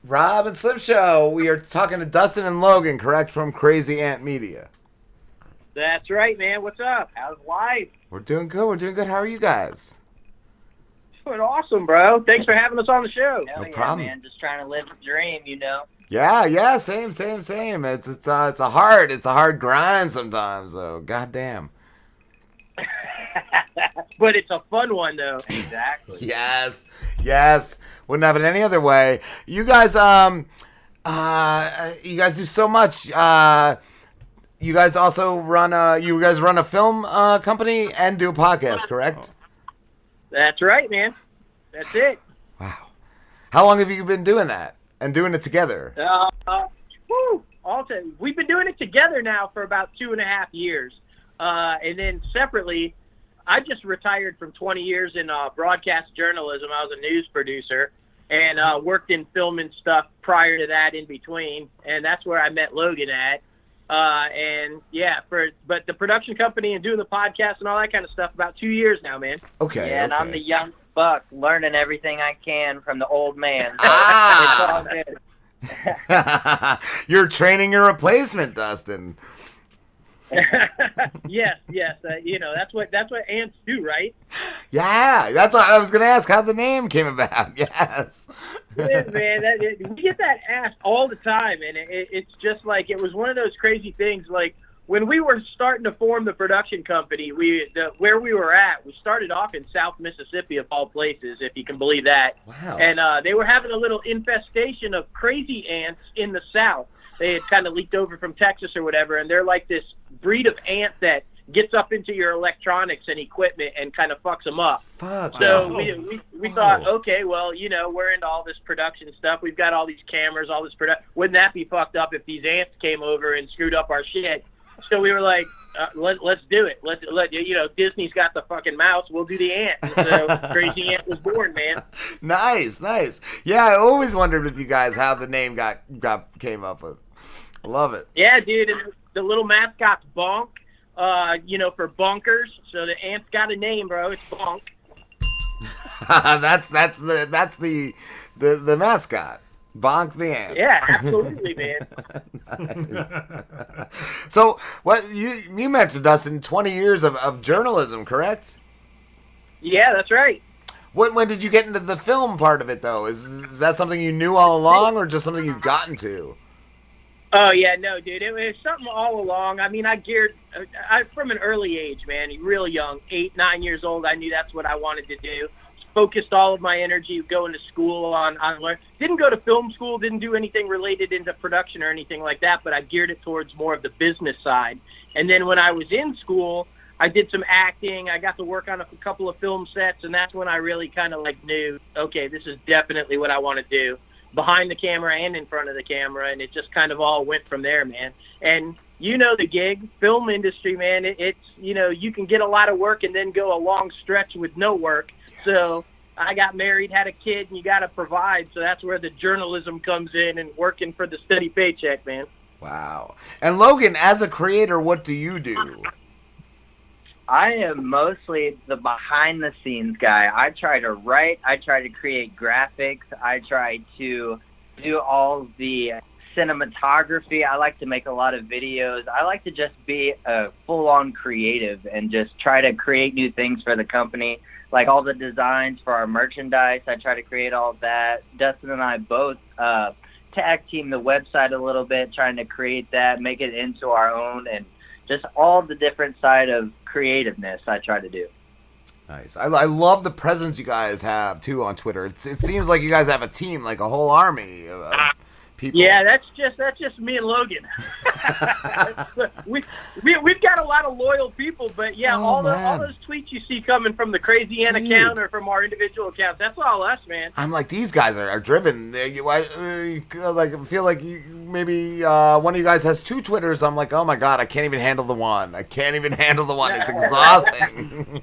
Rob and Slim Show. We are talking to Dustin and Logan, correct, from Crazy Ant Media. That's right, man. What's up? How's life? We're doing good. We're doing good. How are you guys? Doing awesome, bro. Thanks for having us on the show. Hell No yeah, problem. man. Just trying to live the dream, you know. Yeah. Same. It's a hard grind sometimes, though. Goddamn. But it's a fun one, though. Exactly. Yes. Wouldn't have it any other way. You guys, you guys do so much. You guys also run a film company and do a podcast, correct? That's right, man. That's it. Wow. How long have you been doing that and doing it together? We've been doing it together now for about 2.5 years. And then separately, I just retired from 20 years in broadcast journalism. I was a news producer and worked in film and stuff prior to that in between. And that's where I met Logan at. But the production company and doing the podcast and all that kind of stuff, about 2 years now, man. Okay. Yeah, and I'm the young buck learning everything I can from the old man. Ah! It's all good. You're training your replacement, Dustin. Yes. That's what ants do, right? Yeah, that's what I was going to ask, how the name came about. Yes. Yeah, man, we get that asked all the time, and it's just like it was one of those crazy things. Like when we were starting to form the production company, where we were at, we started off in South Mississippi, of all places, if you can believe that. Wow. And they were having a little infestation of crazy ants in the South. They had kind of leaked over from Texas or whatever, and they're like this breed of ant that gets up into your electronics and equipment and kind of fucks them up. Fuck. So we thought, okay, well, we're into all this production stuff. We've got all these cameras, all this production. Wouldn't that be fucked up if these ants came over and screwed up our shit? So we were like, let's do it. Let Disney's got the fucking mouse. We'll do the ant. And so Crazy Ant was born, man. Nice. Yeah, I always wondered with you guys how the name came up with. I love it. Yeah, dude. And the little mascot's Bonk. For bunkers. So the ant's got a name, bro. It's Bonk. that's the mascot. Bonk the ant. Yeah, absolutely, man. Nice. So what you mentioned, Dustin, 20 years of journalism, correct? Yeah, that's right. When did you get into the film part of it, though? Is that something you knew all along, or just something you've gotten to? Oh, yeah, no, dude. It was something all along. I mean, I from an early age, man, real young, 8, 9 years old, I knew that's what I wanted to do. Focused all of my energy going to school on learn. Didn't go to film school, didn't do anything related into production or anything like that, but I geared it towards more of the business side. And then when I was in school, I did some acting. I got to work on a couple of film sets, and that's when I really kind of knew, okay, this is definitely what I want to do. Behind the camera and in front of the camera, and it just kind of all went from there, man. And the gig, film industry, man, it's you can get a lot of work and then go a long stretch with no work. Yes. So I got married, had a kid, and you got to provide. So that's where the journalism comes in and working for the steady paycheck, man. Wow. And Logan, as a creator, what do you do? I am mostly the behind-the-scenes guy. I try to write. I try to create graphics. I try to do all the cinematography. I like to make a lot of videos. I like to just be a full-on creative and just try to create new things for the company, like all the designs for our merchandise. I try to create all of that. Dustin and I both tag team the website a little bit, trying to create that, make it into our own, and just all the different side of creativeness I try to do. Nice. I love the presence you guys have, too, on Twitter. It seems like you guys have a team, like a whole army of people. Yeah, that's just me and Logan. we've got a lot of loyal people, but yeah, all those tweets you see coming from the Crazy Ant account or from our individual accounts, that's all us, man. I'm like, these guys are driven. I feel like maybe one of you guys has 2 Twitters. I'm like, oh my God, I can't even handle the one. It's exhausting.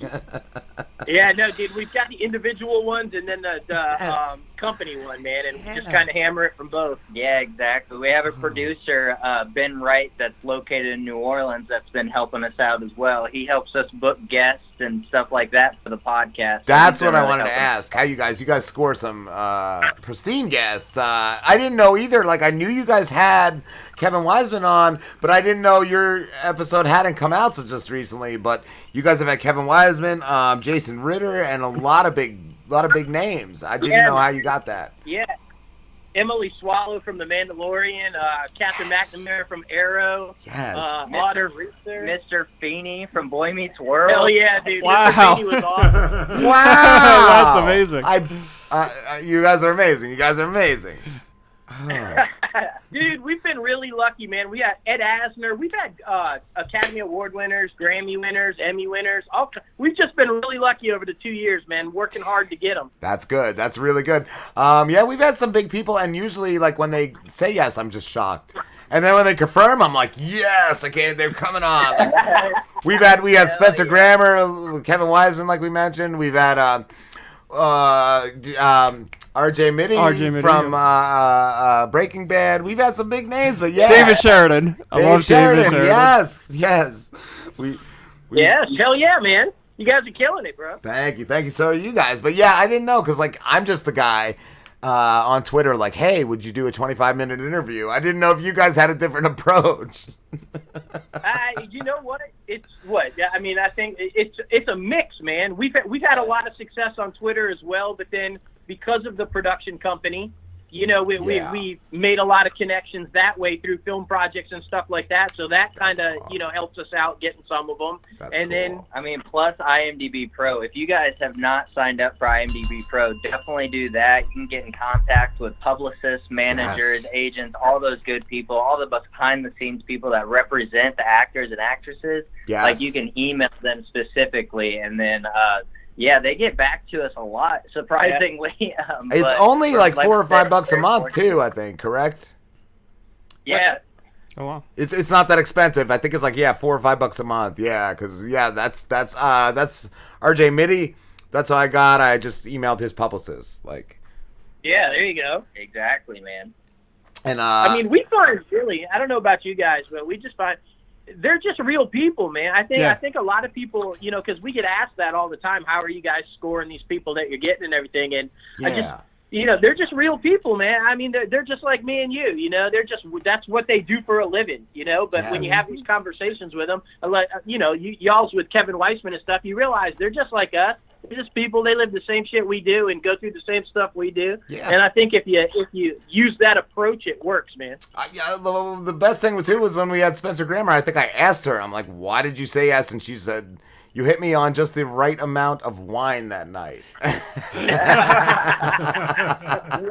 Yeah, no, dude, we've got the individual ones and then the Yes. company one, man, and just kind of hammer it from both. Yeah, exactly. We have a producer, Ben Wright, that's located in New Orleans that's been helping us out as well. He helps us book guests and stuff like that for the podcast. That's He's been what I really wanted to helping. ask. How you guys score some pristine guests. I didn't know either. Like, I knew you guys had Kevin Wiseman on, but I didn't know your episode hadn't come out so just recently. But you guys have had Kevin Wiseman, Jason Ritter, and a lot of big names. I didn't know how you got that. Yeah. Emily Swallow from The Mandalorian, Catherine McNamara from Arrow, Yes. Otter Reeser. Mr. Feeney from Boy Meets World. Hell yeah, dude. Wow. Mr. Feeney was awesome. Wow, That's amazing. You guys are amazing. Dude, we've been really lucky, man. We got Ed Asner. We've had Academy Award winners, Grammy winners, Emmy winners. We've just been really lucky over the 2 years, man, working hard to get them. That's good. That's really good. Yeah, we've had some big people, and usually, like, when they say yes, I'm just shocked. And then when they confirm, I'm like, yes, okay, they're coming on. Like, we had Spencer Grammer, Kevin Wiseman, like we mentioned. We've had RJ Mitty from Breaking Bad. We've had some big names, but yeah, David Sheridan. I love David Sheridan. Yes. Yes, hell yeah, man. You guys are killing it, bro. Thank you. So are you guys. But yeah, I didn't know because, like, I'm just the guy on Twitter, like, hey, would you do a 25-minute interview? I didn't know if you guys had a different approach. You know what? It's what? I mean, I think it's a mix, man. We've had a lot of success on Twitter as well, but then because of the production company, you know, we made a lot of connections that way through film projects and stuff like that. So that kind of, you know, helps us out getting some of them. That's and cool. then, I mean, plus IMDb Pro. If you guys have not signed up for IMDb Pro, definitely do that. You can get in contact with publicists, managers, agents, all those good people, all the behind-the-scenes people that represent the actors and actresses. Yes. Like, you can email them specifically, and then yeah, they get back to us a lot, surprisingly. It's only like $4 or $5 a month too, I think, correct? Yeah. Oh wow. It's not that expensive. I think it's like $4 or $5 a month. Yeah, because that's RJ Mitty. That's all I got. I just emailed his publicist. Like, yeah, there you go. Exactly, man. And I mean, we find really, I don't know about you guys, but we just find they're just real people, man. I think a lot of people, you know, because we get asked that all the time. How are you guys scoring these people that you're getting and everything? And you know, they're just real people, man. I mean, they're just like me and you. You know, that's what they do for a living. You know, but when you have these conversations with them, like, you know, y'all's with Kevin Weissman and stuff, you realize they're just like us. They're just people. They live the same shit we do and go through the same stuff we do. Yeah. And I think if you use that approach, it works, man. The best thing too was when we had Spencer Grammer. I think I asked her, I'm like, why did you say yes? And she said, you hit me on just the right amount of wine that night.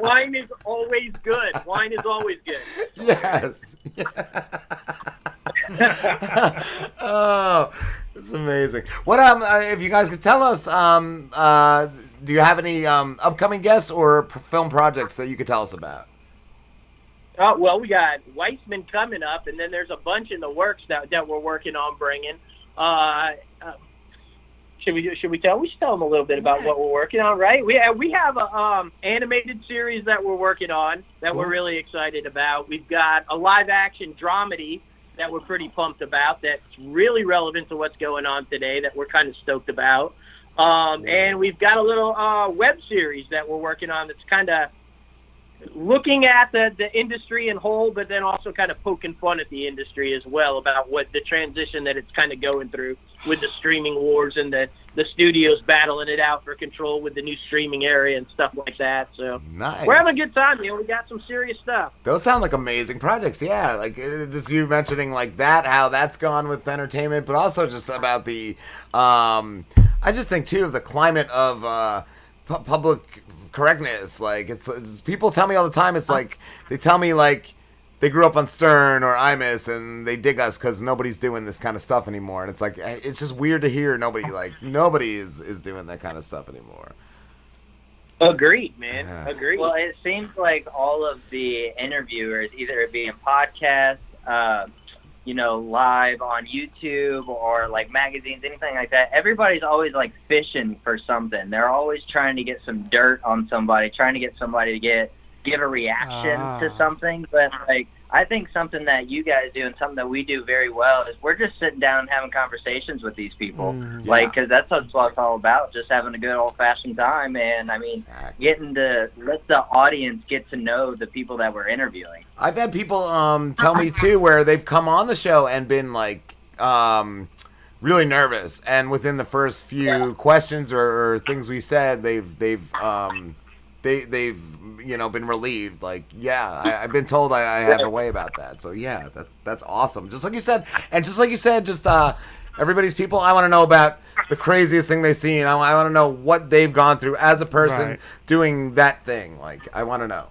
Wine is always good. Wine is always good. Yes. Oh, it's amazing. What if you guys could tell us, do you have any upcoming guests or film projects that you could tell us about? Well, we got Weissman coming up, and then there's a bunch in the works that we're working on bringing. Should we tell? We should tell them a little bit about what we're working on, right? We have a animated series that we're working on that we're really excited about. We've got a live action dramedy that we're pretty pumped about. That's really relevant to what's going on today. That we're kind of stoked about. And we've got a little web series that we're working on that's kind of looking at the industry in whole, but then also kind of poking fun at the industry as well about what the transition that it's kind of going through with the streaming wars and the studios battling it out for control with the new streaming area and stuff like that. So nice. We're having a good time, man. We got some serious stuff. Those sound like amazing projects. Yeah, like just you mentioning like that, how that's gone with entertainment, but also just about the I just think too of the climate of public correctness. Like it's people tell me all the time, it's like they tell me like they grew up on Stern or Imus and they dig us because nobody's doing this kind of stuff anymore. And it's like, it's just weird to hear nobody is doing that kind of stuff anymore. Agreed, man. Agreed. Well, it seems like all of the interviewers, either it be in podcasts, live on YouTube or like magazines, anything like that, everybody's always like fishing for something. They're always trying to get some dirt on somebody, trying to get somebody to give a reaction to something. But like, I think something that you guys do and something that we do very well is we're just sitting down and having conversations with these people. Like, because that's what it's all about, just having a good old-fashioned time. And, I mean, getting to let the audience get to know the people that we're interviewing. I've had people tell me, too, where they've come on the show and been, like, really nervous. And within the first few questions or things we said, they've been relieved. Like, I've been told I have a way about that. So yeah, that's awesome. Just like you said, just everybody's people. I want to know about the craziest thing they've seen. I want to know what they've gone through as a person doing that thing. Like, I want to know.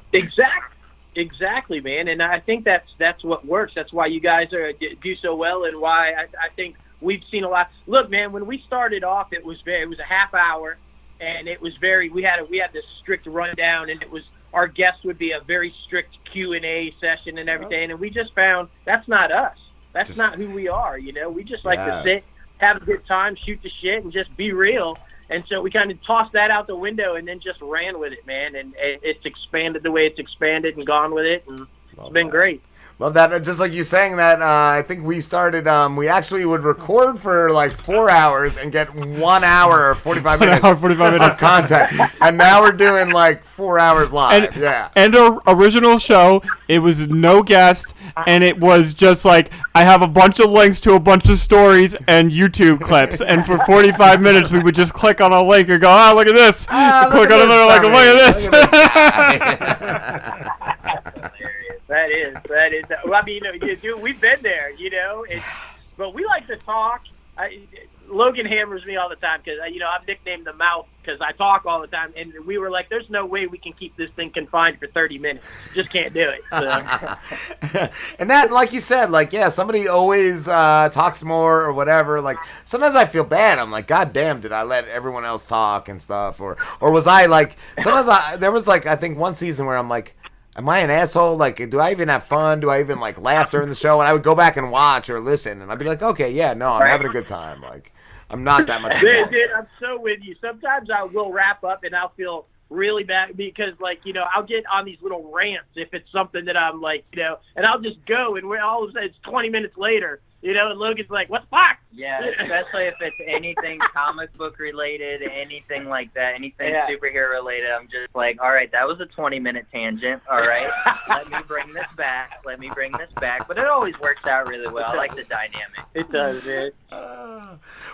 Exactly, man. And I think that's what works. That's why you guys do so well, and why I think we've seen a lot. Look, man, when we started off, it was a half hour. And it was we had this strict rundown, and it was our guests would be a very strict Q&A session and everything. And we just found that's not us. That's not who we are. We just like to sit, have a good time, shoot the shit, and just be real. And so we kind of tossed that out the window and then just ran with it, man. And it's expanded the way it's expanded and gone with it. And it's been great. Love that. Just like you saying that, I think we started, we actually would record for like 4 hours and get 1 hour or 45 minutes of content. And now we're doing like 4 hours live. And our original show, it was no guest, and it was just like, I have a bunch of links to a bunch of stories and YouTube clips. And for 45 minutes, we would just click on a link and go, look at this. Click on another link and look at this. That is. Well, I mean, dude, we've been there, but we like to talk. Logan hammers me all the time because, I'm nicknamed the Mouth because I talk all the time. And we were like, there's no way we can keep this thing confined for 30 minutes. Just can't do it. So. And that, like you said, like, somebody always talks more or whatever. Like, sometimes I feel bad. I'm like, God damn, did I let everyone else talk and stuff? Or was I like, sometimes there was like, I think one season where I'm like, am I an asshole? Like, do I even have fun? Do I even, like, laugh during the show? And I would go back and watch or listen, and I'd be like, okay, I'm having a good time. Like, I'm not that much fun. Dude, I'm so with you. Sometimes I will wrap up, and I'll feel really bad because, like, I'll get on these little rants if it's something that I'm, like, and I'll just go, and all of a sudden it's 20 minutes later, and Logan's like, what the fuck? Yeah, especially if it's anything comic book related, anything like that, anything superhero related. I'm just like, all right, that was a 20-minute tangent. All right, let me bring this back. But it always works out really well. I like the dynamic. It does, man.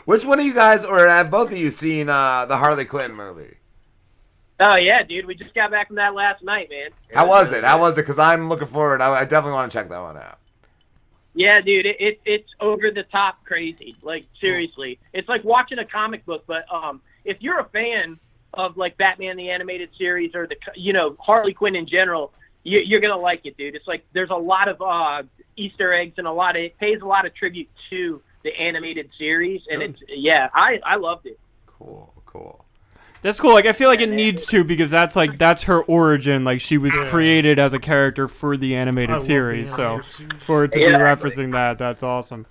Which one of you guys, or have both of you seen the Harley Quinn movie? Oh, yeah, dude. We just got back from that last night, man. How was it? Because I'm looking forward. I definitely want to check that one out. Yeah, dude, it's over the top crazy. Like, seriously. It's like watching a comic book, but if you're a fan of, like, Batman the Animated Series or, Harley Quinn in general, you're going to like it, dude. It's like there's a lot of Easter eggs and it pays a lot of tribute to the animated series, and I loved it. Cool. That's cool. Like, I feel like it needs to because that's her origin. Like, she was created as a character for the animated series. So for it to be referencing that's awesome.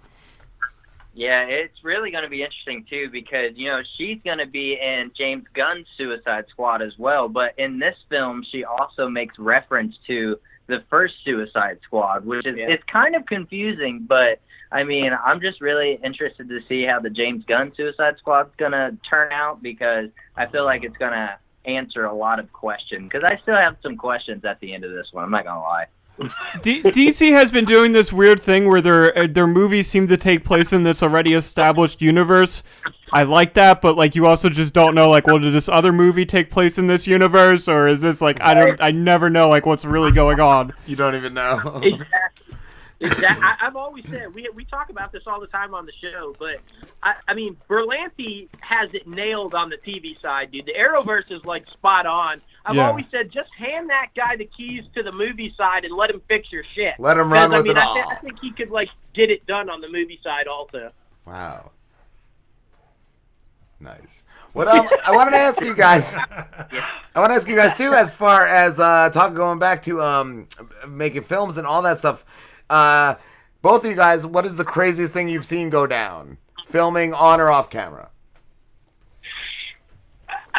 Yeah, it's really going to be interesting, too, because, she's going to be in James Gunn's Suicide Squad as well. But in this film, she also makes reference to the first Suicide Squad, which is it's kind of confusing, but I mean, I'm just really interested to see how the James Gunn Suicide Squad's going to turn out because I feel like it's going to answer a lot of questions because I still have some questions at the end of this one. I'm not going to lie. DC has been doing this weird thing where their movies seem to take place in this already established universe. I like that, but like you also just don't know like, well, did this other movie take place in this universe, or is this like I never know like what's really going on. You don't even know. Exactly. I've always said we talk about this all the time on the show, but I mean Berlanti has it nailed on the TV side, dude. The Arrowverse is like spot on. I've always said just hand that guy the keys to the movie side and let him fix your shit. Let him run with it all. I think he could like get it done on the movie side also. Wow. Nice. What I wanted to ask you guys. I want to ask you guys too, as far as going back to making films and all that stuff. Both of you guys, what is the craziest thing you've seen go down? Filming on or off camera?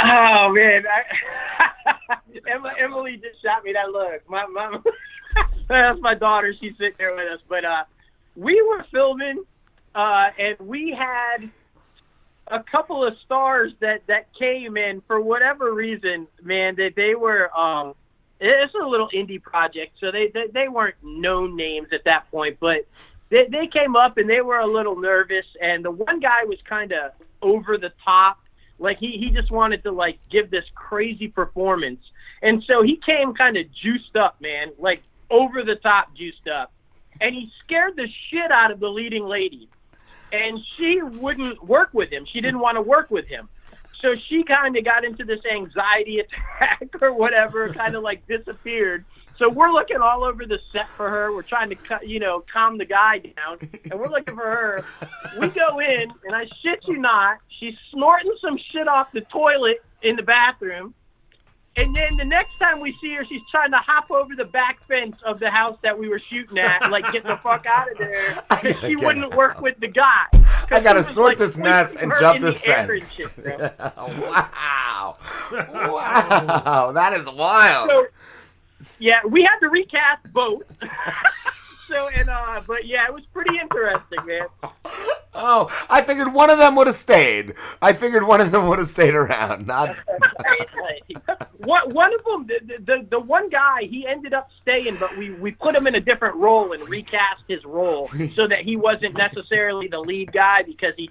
Oh man, Emily just shot me that look. That's my daughter. She's sitting there with us. But we were filming, and we had a couple of stars that came in for whatever reason. Man, that they were. It's a little indie project, so they weren't known names at that point, but they came up and they were a little nervous. And the one guy was kind of over the top. Like, he just wanted to, like, give this crazy performance. And so he came kind of juiced up, man, like over-the-top juiced up. And he scared the shit out of the leading lady. And she wouldn't work with him. She didn't want to work with him. So she kind of got into this anxiety attack or whatever, kind of, like, disappeared. So we're looking all over the set for her. We're trying to, calm the guy down. And we're looking for her. We go in, and I shit you not, she's snorting some shit off the toilet in the bathroom. And then the next time we see her, she's trying to hop over the back fence of the house that we were shooting at, like, get the fuck out of there, because she wouldn't work with the guy. I gotta snort this meth and jump this fence. Wow. Wow. That is wild. So, yeah, we had to recast both. But yeah, it was pretty interesting, man. Oh, I figured one of them would have stayed. Around. Not. One of them, the one guy, he ended up staying, but we put him in a different role and recast his role so that he wasn't necessarily the lead guy because he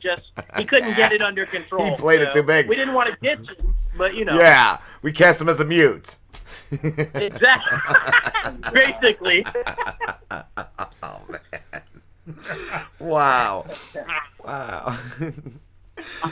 couldn't get it under control. He played it too big. We didn't want to ditch him, but Yeah, we cast him as a mute. Exactly. Basically. Oh man. Wow.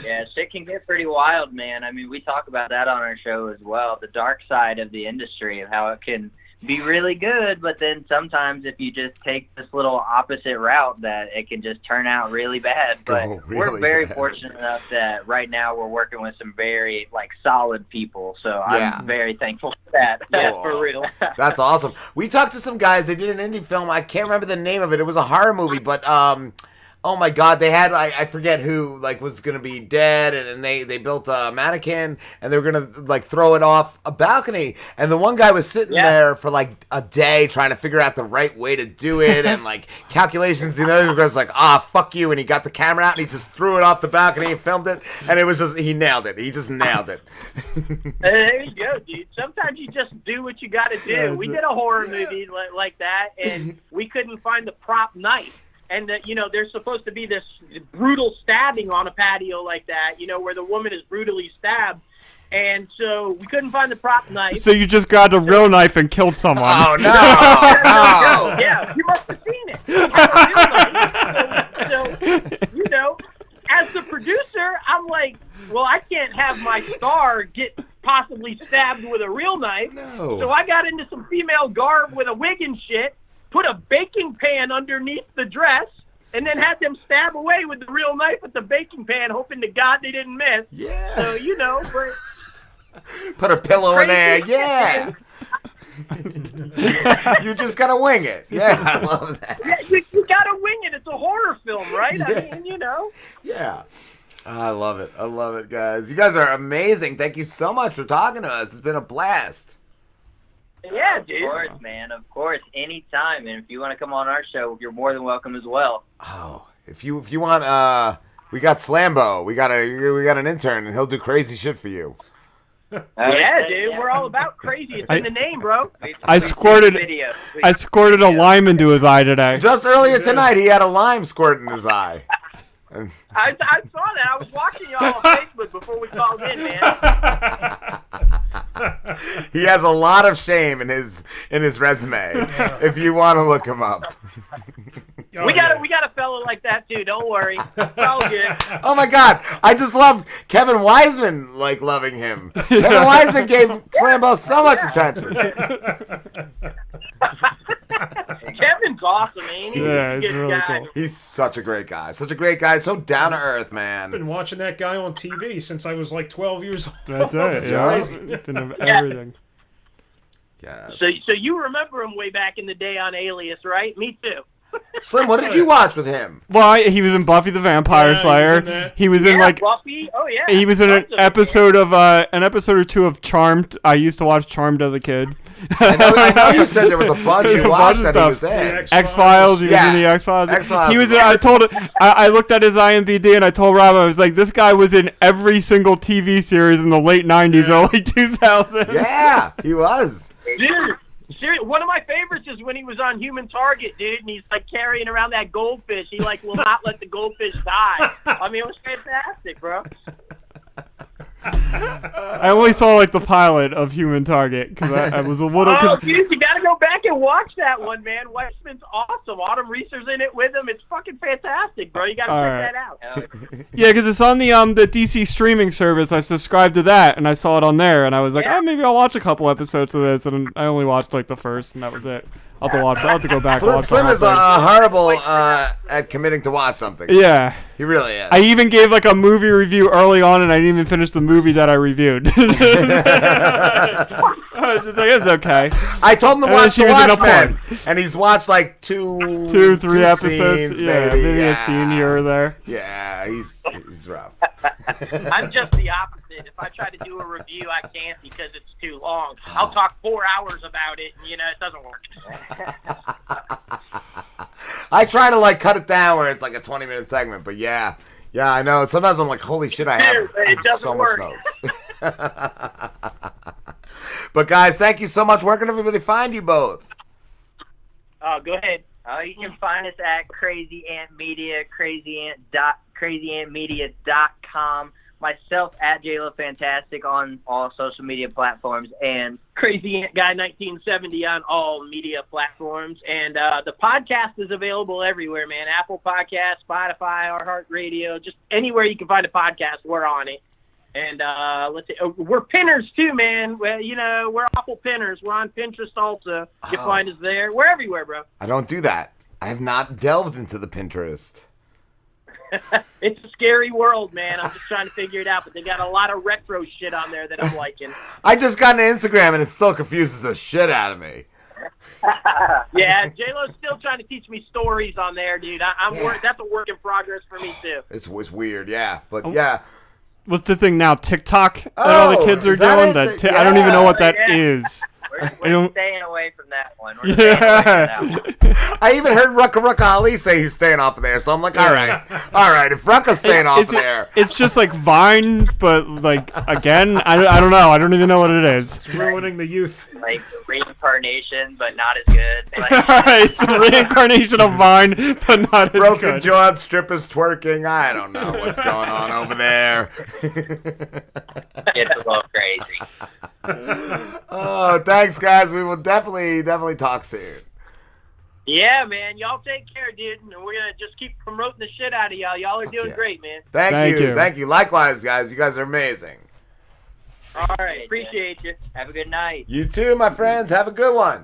Yeah, shit can get pretty wild, man. I mean, we talk about that on our show as well, the dark side of the industry, of how it can be really good, but then sometimes if you just take this little opposite route, that it can just turn out really bad. But we're very fortunate enough that right now we're working with some very, like, solid people, so I'm very thankful for that. For real. That's awesome. We talked to some guys. They did an indie film. I can't remember the name of it. It was a horror movie, but oh my God, they had, I forget who, like, was going to be dead, and they built a mannequin, and they were going to, like, throw it off a balcony, and the one guy was sitting there for, like, a day trying to figure out the right way to do it, and, like, calculations, and the other guy was like, fuck you, and he got the camera out, and he just threw it off the balcony and filmed it, and it was just, he nailed it. He just nailed it. There you go, dude. Sometimes you just do what you got to do. We did a horror movie like that, and we couldn't find the prop knife. And that, there's supposed to be this brutal stabbing on a patio like that, where the woman is brutally stabbed. And so we couldn't find the prop knife. So you just got a real knife and killed someone. Oh, no. Yeah, you must have seen it. So, as the producer, I'm like, well, I can't have my star get possibly stabbed with a real knife. No. So I got into some female garb with a wig and shit, put a baking pan underneath the dress, and then had them stab away with the real knife with the baking pan, hoping to God they didn't miss. Yeah. So, but put a pillow in there. Yeah. You just got to wing it. Yeah, I love that. Yeah, you got to wing it. It's a horror film, right? Yeah. I mean, Yeah. I love it. I love it, guys. You guys are amazing. Thank you so much for talking to us. It's been a blast. Yeah, dude. Of course, man. Of course, anytime. And if you want to come on our show, you're more than welcome as well. Oh, if you want, we got Slambo. We got an intern, and he'll do crazy shit for you. Yeah, dude. We're all about crazy. It's in the name, bro. I squirted a lime into his eye today. Just earlier tonight, he had a lime squirt in his eye. I saw that. I was watching y'all on Facebook before we called in, man. He has a lot of shame in his resume. If you want to look him up. We got a fella like that too. Don't worry, it's all good. Oh my God! I just love Kevin Wiseman, like, loving him. Kevin Wiseman gave Slambo so much attention. Kevin's awesome, man. He's a good really guy. cool. He's such a great guy. Such a great guy. So down to earth, man. I've been watching that guy on TV since I was like 12 years old. That's it. It's Yeah. crazy. Been of everything. Yes. So you remember him way back in the day on Alias, right? Me too. Slim, what did you watch with him? Well, he was in Buffy the Vampire Yeah, he was Slayer. in that. He was in like Buffy. Oh yeah. he was in an Tons of it, episode of an episode or two of Charmed. I used to watch Charmed as a kid. I know you said there was a bunch There's you a watched bunch of that he was stuff. in. The X-Files. He was Yeah. in the X-Files. X-Files He was. was I awesome. told. I looked at his IMDb and I told Rob, I was like, this guy was in every single TV series in the late '90s, early 2000s. Yeah, he was. Dude, seriously, one of my favorites is when he was on Human Target, dude, and he's like carrying around that goldfish. He like will not let the goldfish die. I mean, it was fantastic, bro. I only saw like the pilot of Human Target because I was a little. Oh, dude, you gotta go back and watch that one, man. Weissman's awesome. Autumn Reeser's in it with him. It's fucking fantastic, bro. You gotta All check right. that out. Yeah, because it's on the DC streaming service. I subscribed to that, and I saw it on there, and I was like, Yeah. oh, maybe I'll watch a couple episodes of this, and I only watched like the first, and that was it. I'll have to watch. I'll have to go back. and watch the Slim whole is thing. horrible at committing to watch something. Yeah. He really is. I even gave like a movie review early on, and I didn't even finish the movie that I reviewed. I was just like, it's okay. I told him to And then watch she The was in a Watchmen, porn. and he's watched like two, 3 episodes. scenes, Yeah, maybe yeah. a scene here or there. Yeah, he's rough. I'm just the opposite. If I try to do a review, I can't because it's too long. I'll talk 4 hours about it, and it doesn't work. I try to like cut it down where it's like a 20-minute segment, but yeah, I know. Sometimes I'm like, holy shit, I have It doesn't so work. much notes. But guys, thank you so much. Where can everybody find you both? Go ahead. You can find us at Crazy Ant Media, crazyantmedia.com. Myself at JLo Fantastic on all social media platforms, and Crazy Ant Guy 1970 on all media platforms. And the podcast is available everywhere, man. Apple Podcasts, Spotify, iHeartRadio, just anywhere you can find a podcast, we're on it. And let's see, we're pinners too, man. We're awful pinners. We're on Pinterest also. You can find us there. We're everywhere, bro. I don't do that. I have not delved into the Pinterest. It's a scary world, man. I'm just trying to figure it out, but they got a lot of retro shit on there that I'm liking. I just got into Instagram, and it still confuses the shit out of me. Yeah, J-Lo's still trying to teach me stories on there, dude. That's a work in progress for me, too. It's weird, yeah. But, yeah. What's the thing now? TikTok that all the kids are is that doing? it? I don't even know what that Yeah. is. we're staying away from that one. We're staying away from that one. I even heard Rucka Ali say he's staying off of there, so I'm like, all right. If Rucka's staying off of there. It's just like Vine, but like again, I don't know. I don't even know what it is. It's ruining the youth. Like reincarnation, but not as good. Like, It's a reincarnation of Vine, but not as Broken good. jawed strippers twerking. I don't know what's going on over there. it's a little crazy. Oh, thanks, guys. We will definitely talk soon. Yeah, man. Y'all take care, dude. And we're going to just keep promoting the shit out of y'all. Y'all are doing yeah. great, man. Thank you. Likewise, guys. You guys are amazing. All right. Appreciate you. Have a good night. You too, my friends. Have a good one.